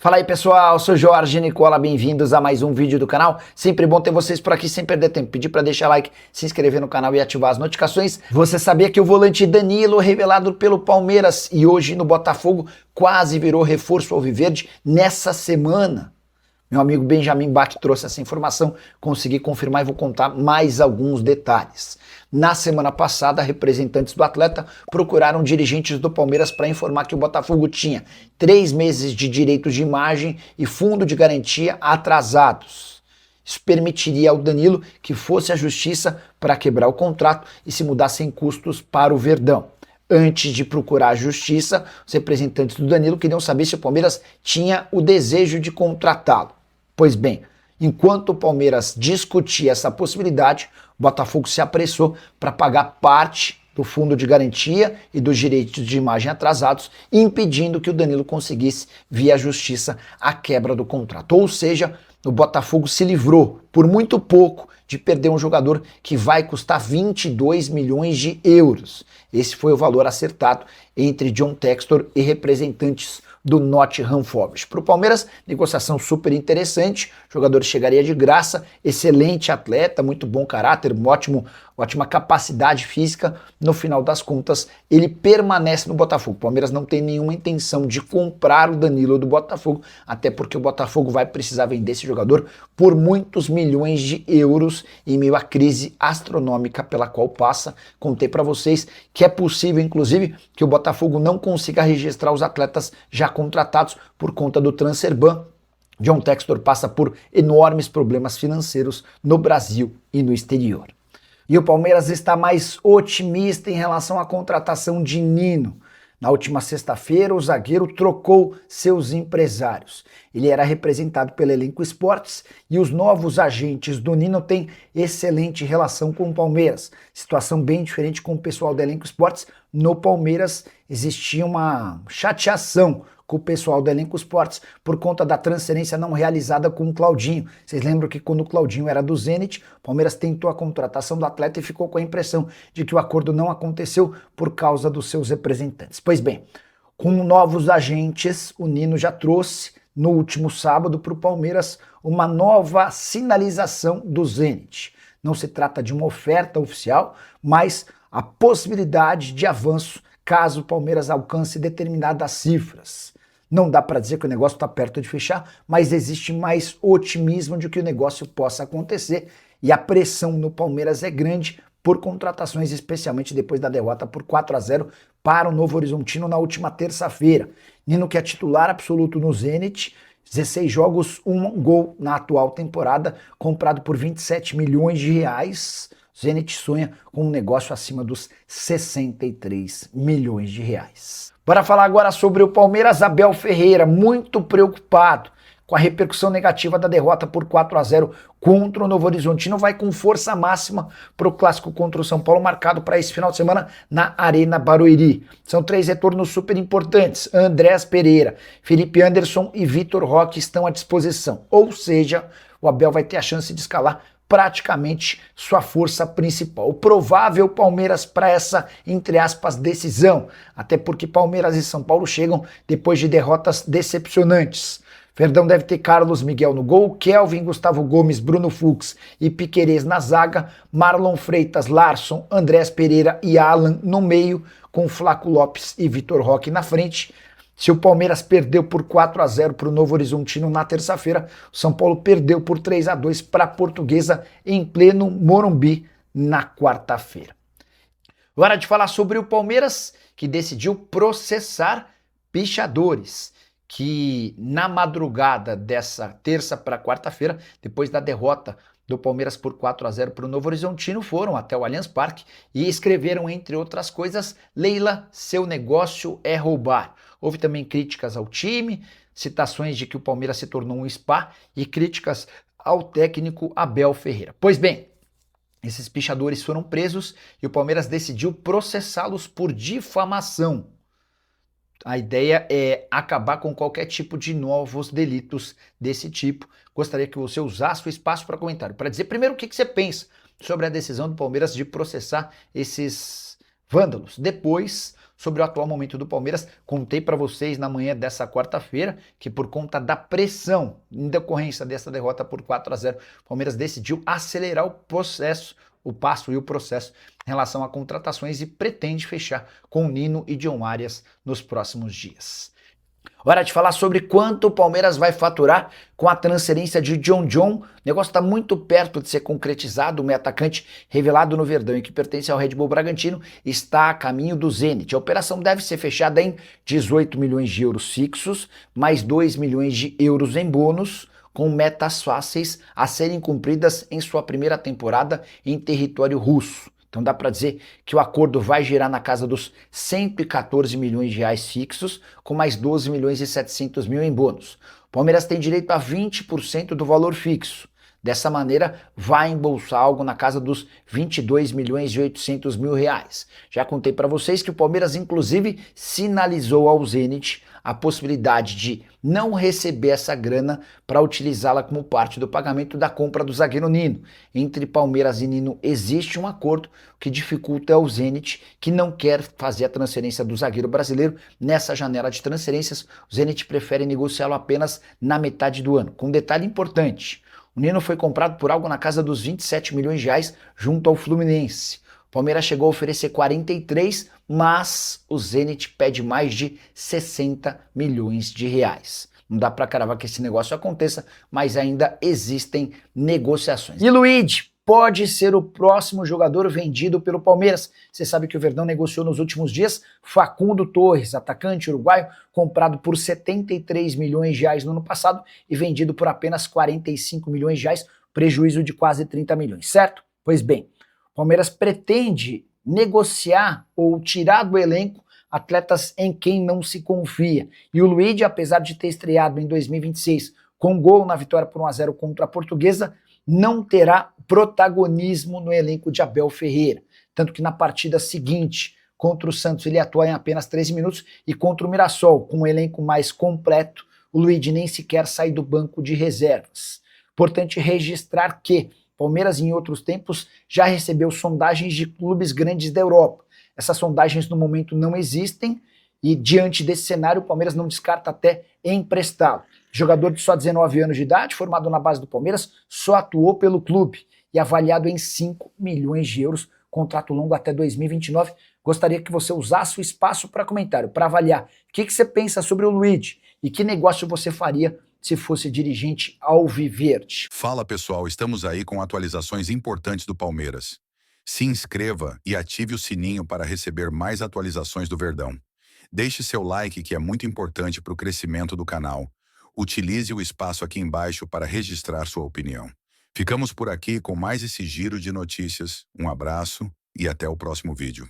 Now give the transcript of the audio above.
Fala aí pessoal, sou Jorge Nicola, bem-vindos a mais um vídeo do canal. Sempre bom ter vocês por aqui sem perder tempo. Pedir para deixar like, se inscrever no canal e ativar as notificações. Você sabia que o volante Danilo, revelado pelo Palmeiras e hoje no Botafogo, quase virou reforço alviverde nessa semana? Meu amigo Benjamin Bach trouxe essa informação, consegui confirmar e vou contar mais alguns detalhes. Na semana passada, representantes do atleta procuraram dirigentes do Palmeiras para informar que o Botafogo tinha 3 meses de direitos de imagem e fundo de garantia atrasados. Isso permitiria ao Danilo que fosse à justiça para quebrar o contrato e se mudar sem custos para o Verdão. Antes de procurar a justiça, os representantes do Danilo queriam saber se o Palmeiras tinha o desejo de contratá-lo. Pois bem, enquanto o Palmeiras discutia essa possibilidade, o Botafogo se apressou para pagar parte do fundo de garantia e dos direitos de imagem atrasados, impedindo que o Danilo conseguisse, via justiça, a quebra do contrato. Ou seja, o Botafogo se livrou, por muito pouco, de perder um jogador que vai custar 22 milhões de euros. Esse foi o valor acertado entre John Textor e representantes do Nottingham Forest. Para o Palmeiras, negociação super interessante, o jogador chegaria de graça, excelente atleta, muito bom caráter, ótima capacidade física. No final das contas, ele permanece no Botafogo. O Palmeiras não tem nenhuma intenção de comprar o Danilo do Botafogo, até porque o Botafogo vai precisar vender esse jogador por muitos milhões de euros em meio à crise astronômica pela qual passa. Contei para vocês que é possível, inclusive, que o Botafogo não consiga registrar os atletas já contratados por conta do transfer ban. John Textor passa por enormes problemas financeiros no Brasil e no exterior. E o Palmeiras está mais otimista em relação à contratação de Nino. Na última sexta-feira, o zagueiro trocou seus empresários. Ele era representado pelo Elenco Esportes e os novos agentes do Nino têm excelente relação com o Palmeiras. Situação bem diferente com o pessoal do Elenco Esportes. No Palmeiras existia uma chateação com o pessoal do Elenco Esportes por conta da transferência não realizada com o Claudinho. Vocês lembram que quando o Claudinho era do Zenit, o Palmeiras tentou a contratação do atleta e ficou com a impressão de que o acordo não aconteceu por causa dos seus representantes. Pois bem, com novos agentes, o Nino já trouxe no último sábado para o Palmeiras uma nova sinalização do Zenit. Não se trata de uma oferta oficial, mas a possibilidade de avanço caso o Palmeiras alcance determinadas cifras. Não dá para dizer que o negócio está perto de fechar, mas existe mais otimismo de que o negócio possa acontecer e a pressão no Palmeiras é grande por contratações, especialmente depois da derrota por 4-0 para o Novo Horizontino na última terça-feira. Nino, que é titular absoluto no Zenit, 16 jogos, 1 gol na atual temporada, comprado por 27 milhões de reais. O Zenit sonha com um negócio acima dos 63 milhões de reais. Bora falar agora sobre o Palmeiras. Abel Ferreira, muito preocupado com a repercussão negativa da derrota por 4-0 contra o Novo Horizontino, vai com força máxima para o clássico contra o São Paulo, marcado para esse final de semana na Arena Barueri. São 3 retornos super importantes. Andréas Pereira, Felipe Anderson e Vitor Roque estão à disposição. Ou seja, o Abel vai ter a chance de escalar praticamente sua força principal. O provável Palmeiras para essa, entre aspas, decisão, até porque Palmeiras e São Paulo chegam depois de derrotas decepcionantes. Verdão deve ter Carlos Miguel no gol, Kelvin, Gustavo Gomes, Bruno Fux e Piquerez na zaga, Marlon Freitas, Larson, Andrés Pereira e Alan no meio, com Flaco Lopes e Vitor Roque na frente. Se o Palmeiras perdeu por 4-0 para o Novo Horizontino na terça-feira, o São Paulo perdeu por 3-2 para a Portuguesa em pleno Morumbi na quarta-feira. Hora de falar sobre o Palmeiras, que decidiu processar pichadores, que na madrugada dessa terça para quarta-feira, depois da derrota do Palmeiras por 4-0 para o Novo Horizontino, foram até o Allianz Parque e escreveram, entre outras coisas, Leila, seu negócio é roubar. Houve também críticas ao time, citações de que o Palmeiras se tornou um spa e críticas ao técnico Abel Ferreira. Pois bem, esses pichadores foram presos e o Palmeiras decidiu processá-los por difamação. A ideia é acabar com qualquer tipo de novos delitos desse tipo. Gostaria que você usasse o espaço para comentário, para dizer primeiro o que você pensa sobre a decisão do Palmeiras de processar esses vândalos. Depois, sobre o atual momento do Palmeiras. Contei para vocês na manhã dessa quarta-feira que por conta da pressão em decorrência dessa derrota por 4-0, o Palmeiras decidiu acelerar o processo, o passo e o processo em relação a contratações e pretende fechar com Nino e John Arias nos próximos dias. Hora de falar sobre quanto o Palmeiras vai faturar com a transferência de John. O negócio está muito perto de ser concretizado. O meio atacante revelado no Verdão e que pertence ao Red Bull Bragantino está a caminho do Zenit. A operação deve ser fechada em 18 milhões de euros fixos, mais 2 milhões de euros em bônus, com metas fáceis a serem cumpridas em sua primeira temporada em território russo. Então dá para dizer que o acordo vai girar na casa dos 114 milhões de reais fixos, com mais 12 milhões e 700 mil em bônus. O Palmeiras tem direito a 20% do valor fixo. Dessa maneira, vai embolsar algo na casa dos 22 milhões e 800 mil reais. Já contei para vocês que o Palmeiras, inclusive, sinalizou ao Zenit a possibilidade de não receber essa grana para utilizá-la como parte do pagamento da compra do zagueiro Nino. Entre Palmeiras e Nino existe um acordo que dificulta ao Zenit, que não quer fazer a transferência do zagueiro brasileiro nessa janela de transferências. O Zenit prefere negociá-lo apenas na metade do ano. Com um detalhe importante: o Nino foi comprado por algo na casa dos 27 milhões de reais junto ao Fluminense. O Palmeiras chegou a oferecer 43, mas o Zenit pede mais de 60 milhões de reais. Não dá para cravar que esse negócio aconteça, mas ainda existem negociações. E Luiz pode ser o próximo jogador vendido pelo Palmeiras. Você sabe que o Verdão negociou nos últimos dias Facundo Torres, atacante uruguaio, comprado por 73 milhões de reais no ano passado e vendido por apenas 45 milhões de reais, prejuízo de quase 30 milhões, certo? Pois bem, o Palmeiras pretende negociar ou tirar do elenco atletas em quem não se confia. E o Luiz, apesar de ter estreado em 2026 com gol na vitória por 1-0 contra a Portuguesa, não terá protagonismo no elenco de Abel Ferreira. Tanto que na partida seguinte, contra o Santos, ele atua em apenas 13 minutos e contra o Mirassol, com um elenco mais completo, o Luiz nem sequer sai do banco de reservas. Importante registrar que Palmeiras, em outros tempos, já recebeu sondagens de clubes grandes da Europa. Essas sondagens, no momento, não existem e, diante desse cenário, o Palmeiras não descarta até emprestá-lo. Jogador de só 19 anos de idade, formado na base do Palmeiras, só atuou pelo clube e avaliado em 5 milhões de euros, contrato longo até 2029. Gostaria que você usasse o espaço para comentário, para avaliar o que você pensa sobre o Luiz e que negócio você faria se fosse dirigente alviverde. Fala pessoal, estamos aí com atualizações importantes do Palmeiras. Se inscreva e ative o sininho para receber mais atualizações do Verdão. Deixe seu like, que é muito importante para o crescimento do canal. Utilize o espaço aqui embaixo para registrar sua opinião. Ficamos por aqui com mais esse giro de notícias. Um abraço e até o próximo vídeo.